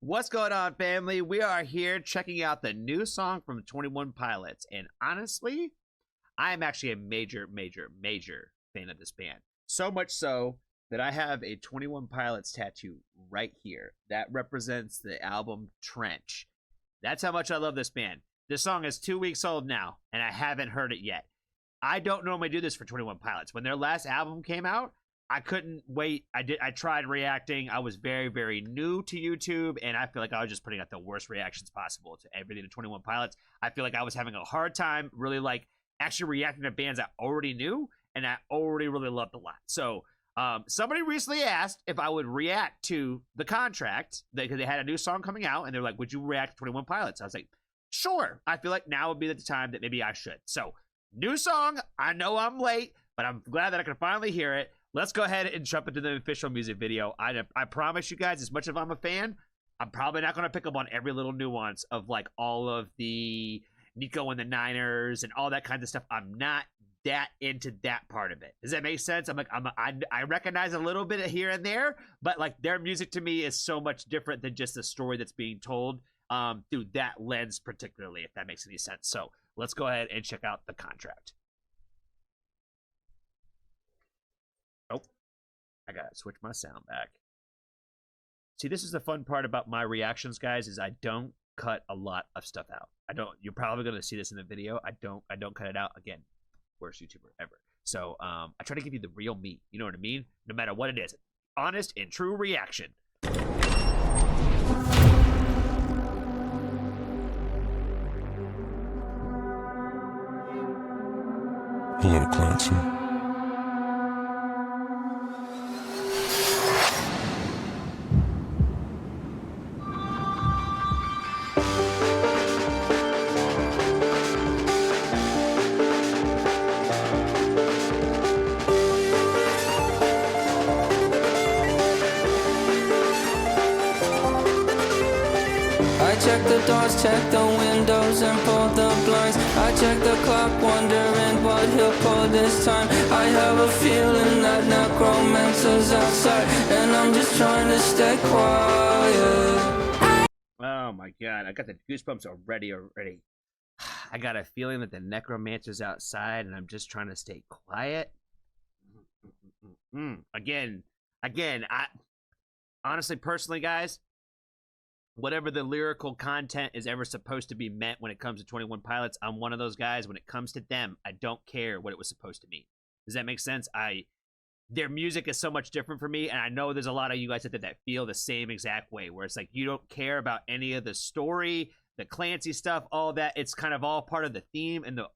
What's going on, family? We are here checking out the new song from 21 Pilots, and honestly, I am actually a major fan of this band. So much so that I have a 21 Pilots tattoo right here that represents the album Trench. That's how much I love this band. This song is 2 weeks old now, and I haven't heard it yet. I don't normally do this for 21 Pilots. When their last album came out, I couldn't wait. I tried reacting. I was very new to YouTube, and I feel like I was just putting out the worst reactions possible to everything to 21 Pilots. I feel like I was having a hard time really actually reacting to bands I already knew and I already really loved a lot. So somebody recently asked if I would react to The Contract because they had a new song coming out, and they're like, would you react to 21 Pilots? I was like, sure. I feel like now would be the time that maybe I should. So new song. I know I'm late, but I'm glad that I can finally hear it. Let's go ahead and jump into the official music video. I promise you guys, as much as I'm a fan, I'm probably not going to pick up on every little nuance of like all of the Nico and the Niners and all that kind of stuff. I'm not that into that part of it. Does that make sense? I recognize a little bit here and there, but like their music to me is so much different than just the story that's being told through that lens particularly, if that makes any sense. So let's go ahead and check out The Contract. I gotta switch my sound back. See, this is the fun part about my reactions, guys, is I don't cut a lot of stuff out. You're probably gonna see this in the video. I don't cut it out. Again, worst YouTuber ever. So I try to give you the real me. You know what I mean? No matter what it is. Honest and true reaction. Hello, Clancy. I check the doors, check the windows, and pull the blinds. I check the clock, wondering what he'll pull this time. I have a feeling that necromancer's outside, and I'm just trying to stay quiet. Oh my god, I got the goosebumps already. I got a feeling that the necromancer's outside, and I'm just trying to stay quiet. Again, I honestly, personally, guys, whatever the lyrical content is ever supposed to be meant when it comes to 21 Pilots, I'm one of those guys. When it comes to them, I don't care what it was supposed to mean. Does that make sense? Their music is so much different for me, and I know there's a lot of you guys that feel the same exact way, where it's like you don't care about any of the story, the Clancy stuff, all that. It's kind of all part of the theme and the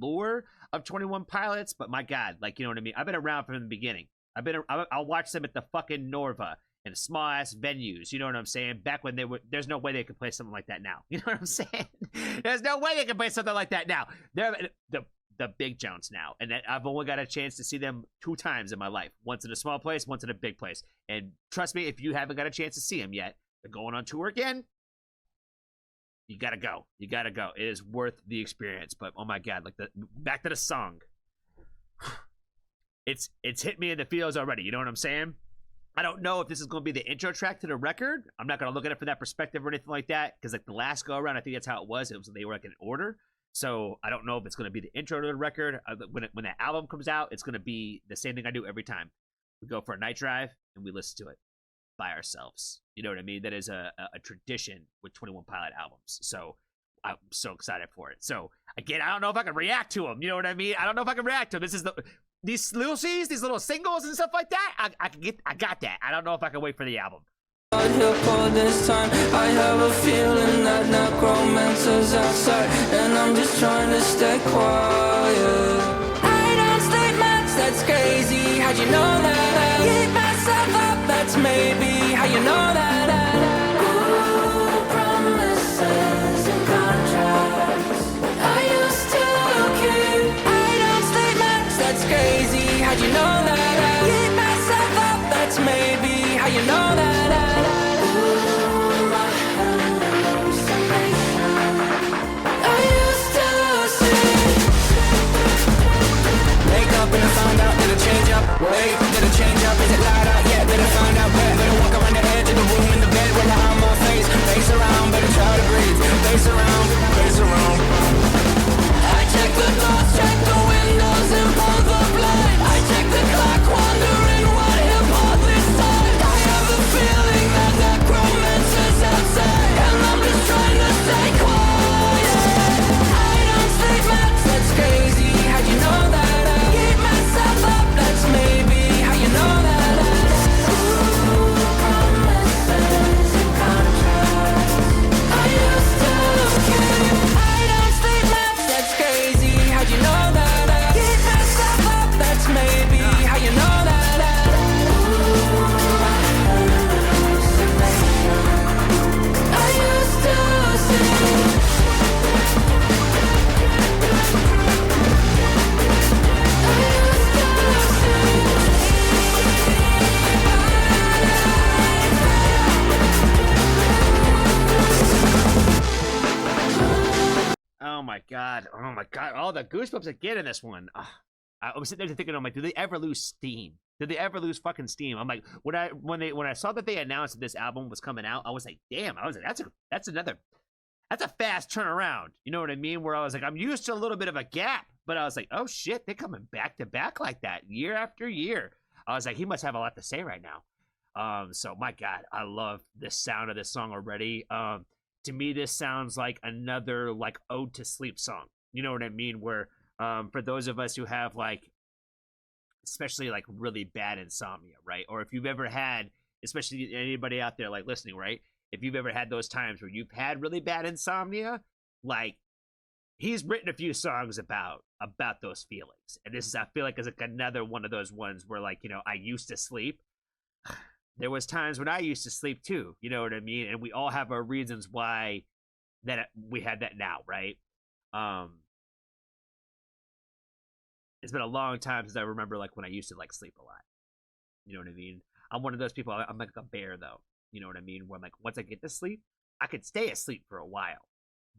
lure of 21 Pilots. But my God, like, you know what I mean? I've been around from the beginning. I'll watch them at the fucking Norva and small ass venues, you know what I'm saying? Back when there's no way they could play something like that now. You know what I'm saying? There's no way they can play something like that now. They're the big Jones now, and I've only got a chance to see them 2 times in my life. Once in a small place, once in a big place. And trust me, if you haven't got a chance to see them yet, they're going on tour again. You gotta go. You gotta go. It is worth the experience. But oh my God, like back to the song. It's hit me in the feels already. You know what I'm saying? I don't know if this is going to be the intro track to the record. I'm not going to look at it from that perspective or anything like that, because like the last go around, I think that's how it was. They were like in order. So I don't know if it's going to be the intro to the record. When that album comes out, it's going to be the same thing I do every time. We go for a night drive and we listen to it by ourselves. You know what I mean? That is a tradition with 21 Pilot albums. So I'm so excited for it. So again, I don't know if I can react to them. You know what I mean? I don't know if I can react to them. These little singles and stuff like that, I got that. I don't know if I can wait for the album. He'll pull this time. I have a feeling that necromancer's outside, and I'm just trying to stay quiet. I don't sleep much, that's crazy. How'd you know that? Keep myself up, that's maybe how you know that. Ooh, promises and contracts I used to keep. I don't sleep much, that's crazy. How'd you know that? Keep myself up, that's maybe how you know that. Ooh, my hallucination I used to see. Wake up and I found out that I change up. Wait, did I change up? Is it light out? Yeah, did I find out where? Better walk around the edge of the room in the my god, all the goosebumps I get in this one. I was sitting there thinking, I'm like, did they ever lose steam? Did they ever lose fucking steam? I'm like, when I saw that they announced that this album was coming out, I was like, damn, that's a fast turnaround. You know what I mean? Where I was like, I'm used to a little bit of a gap, but I was like, oh shit, they're coming back to back like that year after year. I was like, he must have a lot to say right now. So my god, I love the sound of this song already. To me, this sounds like another like ode to sleep song. You know what I mean? Where for those of us who have like, especially like really bad insomnia, right? Or if you've ever had, especially anybody out there like listening, right? If you've ever had those times where you've had really bad insomnia, like he's written a few songs about those feelings. And this is, I feel like, is like another one of those ones where like, you know, I used to sleep. There was times when I used to sleep too, you know what I mean? And we all have our reasons why that we had that now, right? It's been a long time since I remember like when I used to like sleep a lot. You know what I mean? I'm one of those people, I'm like a bear though. You know what I mean? Where I'm like, once I get to sleep, I could stay asleep for a while.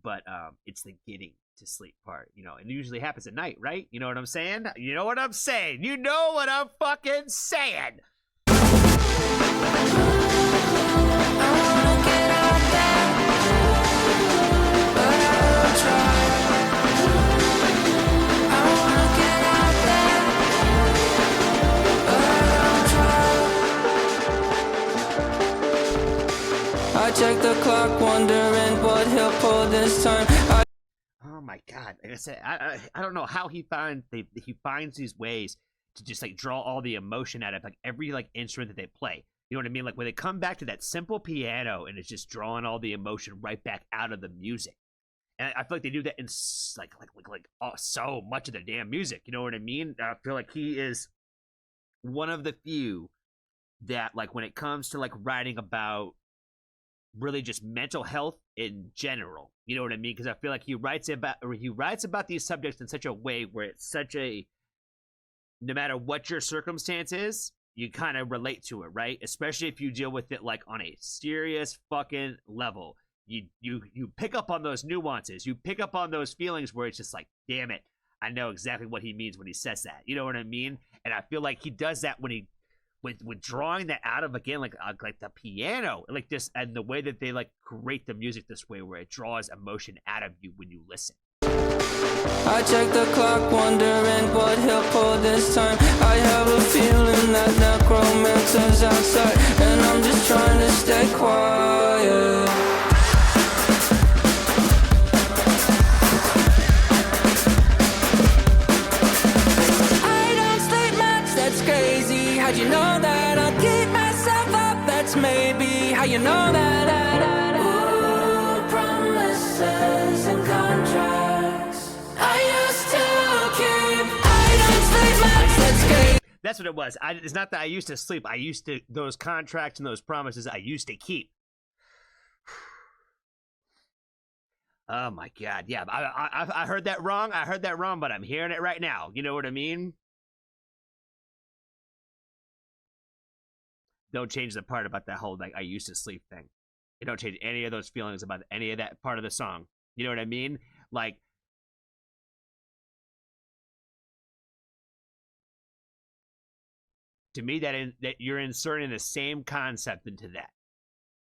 But it's the getting to sleep part, you know, and it usually happens at night, right? You know what I'm saying? You know what I'm saying? You know what I'm fucking saying! I check the clock, wondering what he'll pull this time. Oh my god! Like I said, I don't know how he finds these ways to just like draw all the emotion out of like every like instrument that they play. You know what I mean? Like when they come back to that simple piano and it's just drawing all the emotion right back out of the music. And I feel like they do that in like so much of their damn music. You know what I mean? I feel like he is one of the few that like when it comes to like writing about really just mental health in general, you know what I mean? Because I feel like he writes about these subjects in such a way where it's such a, no matter what your circumstance is, you kind of relate to it, right? Especially if you deal with it like on a serious fucking level. You pick up on those nuances. You pick up on those feelings where it's just like, damn it, I know exactly what he means when he says that. You know what I mean? And I feel like he does that when he with drawing that out of, again, like the piano, like this, and the way that they like create the music this way where it draws emotion out of you when you listen. I check the clock, wondering what he'll pull this time. I have a feeling that necromancer's outside, and I'm just trying to stay quiet. I don't sleep much, that's crazy. How'd you know that? I'll keep myself up, that's maybe how you know that. Ooh, promises and contracts I used to keep. I don't sleep much, that's crazy. That's what it was. It's not that I used to sleep. I used to, those contracts and those promises I used to keep. Oh my god, yeah. I heard that wrong. I heard that wrong, but I'm hearing it right now. You know what I mean? Don't change the part about that whole like I used to sleep thing. You don't change any of those feelings about any of that part of the song. You know what I mean? Like, to me, that you're inserting the same concept into that.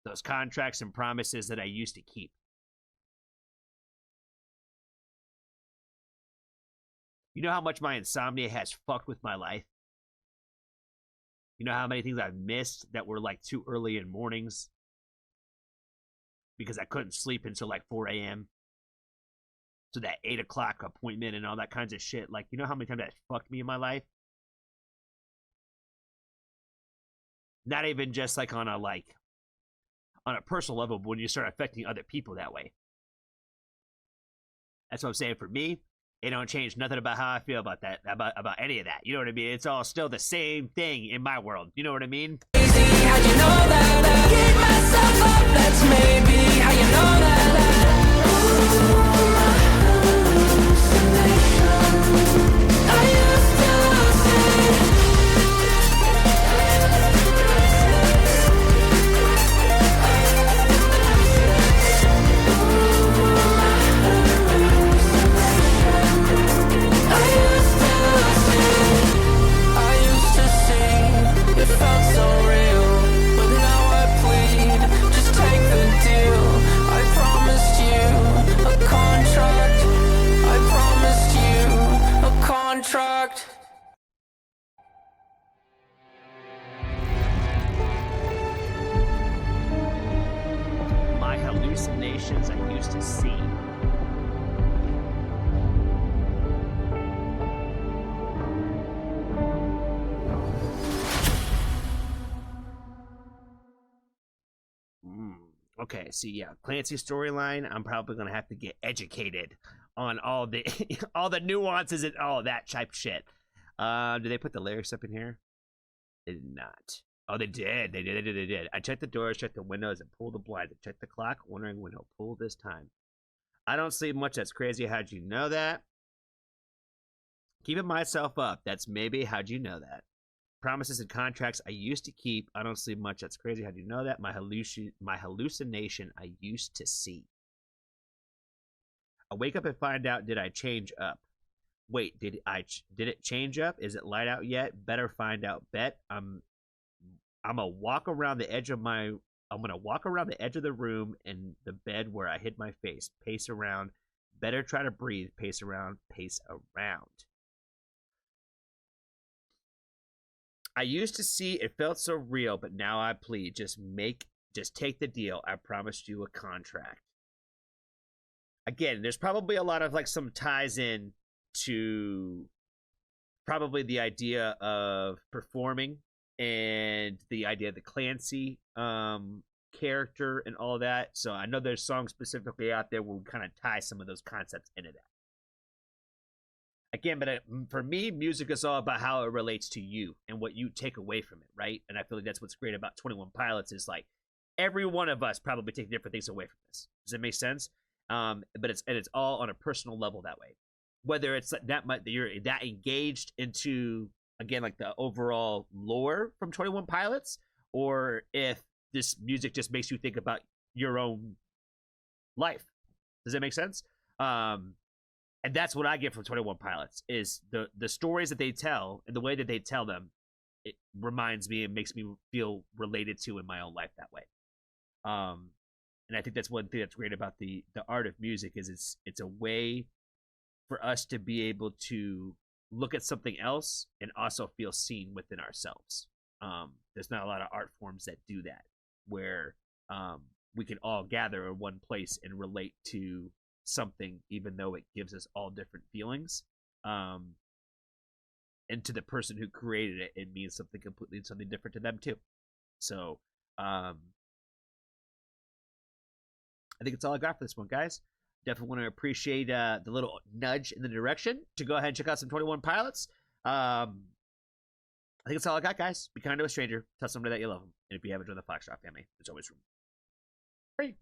Those contracts and promises that I used to keep. You know how much my insomnia has fucked with my life? You know how many things I've missed that were like too early in mornings? Because I couldn't sleep until like 4 a.m. So that 8 o'clock appointment and all that kinds of shit. Like, you know how many times that fucked me in my life? Not even just like on a personal level, but when you start affecting other people that way. That's what I'm saying. For me, it don't change nothing about how I feel about that, about any of that. You know what I mean? It's all still the same thing in my world. You know what I mean? How'd you know that? I keep myself up, that's maybe how you know that. Ooh, my hallucination. I used to say. Ooh, my hallucinations I used to see. Okay, so yeah, Clancy storyline. I'm probably gonna have to get educated on all the all the nuances and all that type shit. Did they put the lyrics up in here? They did not. Oh, they did. They did. They did. I checked the doors, checked the windows, and pulled the blinds. I checked the clock, wondering when it'll pull this time. I don't sleep much. That's crazy. How'd you know that? Keeping myself up. That's maybe. How'd you know that? Promises and contracts I used to keep. I don't sleep much. That's crazy. How do you know that? My hallucination I used to see. I wake up and find out, did I change up? Wait, did it change up? Is it light out yet? Better find out. Bet I'm gonna walk around the edge of the room and the bed where I hid my face. Pace around. Better try to breathe. Pace around. Pace around. I used to see it felt so real, but now I plead. Just take the deal. I promised you a contract. Again, there's probably a lot of like some ties in to probably the idea of performing and the idea of the Clancy character and all that. So I know there's songs specifically out there where we kind of tie some of those concepts into that. Again, but for me, music is all about how it relates to you and what you take away from it, right? And I feel like that's what's great about 21 Pilots is like every one of us probably take different things away from this. Does that make sense? But it's all on a personal level that way. Whether it's you're that engaged into again like the overall lore from 21 Pilots, or if this music just makes you think about your own life. Does that make sense? And that's what I get from 21 Pilots is the stories that they tell and the way that they tell them. It reminds me and makes me feel related to in my own life that way. And I think that's one thing that's great about the art of music is it's a way for us to be able to look at something else and also feel seen within ourselves. There's not a lot of art forms that do that where we can all gather in one place and relate to something even though it gives us all different feelings, and to the person who created it means something different to them too. So I think it's all I got for this one, guys. Definitely want to appreciate the little nudge in the direction to go ahead and check out some 21 Pilots. I think it's all I got, guys. Be kind to a stranger. Tell somebody that you love them. And if you haven't joined the Foxtrot family, there's always room. Free.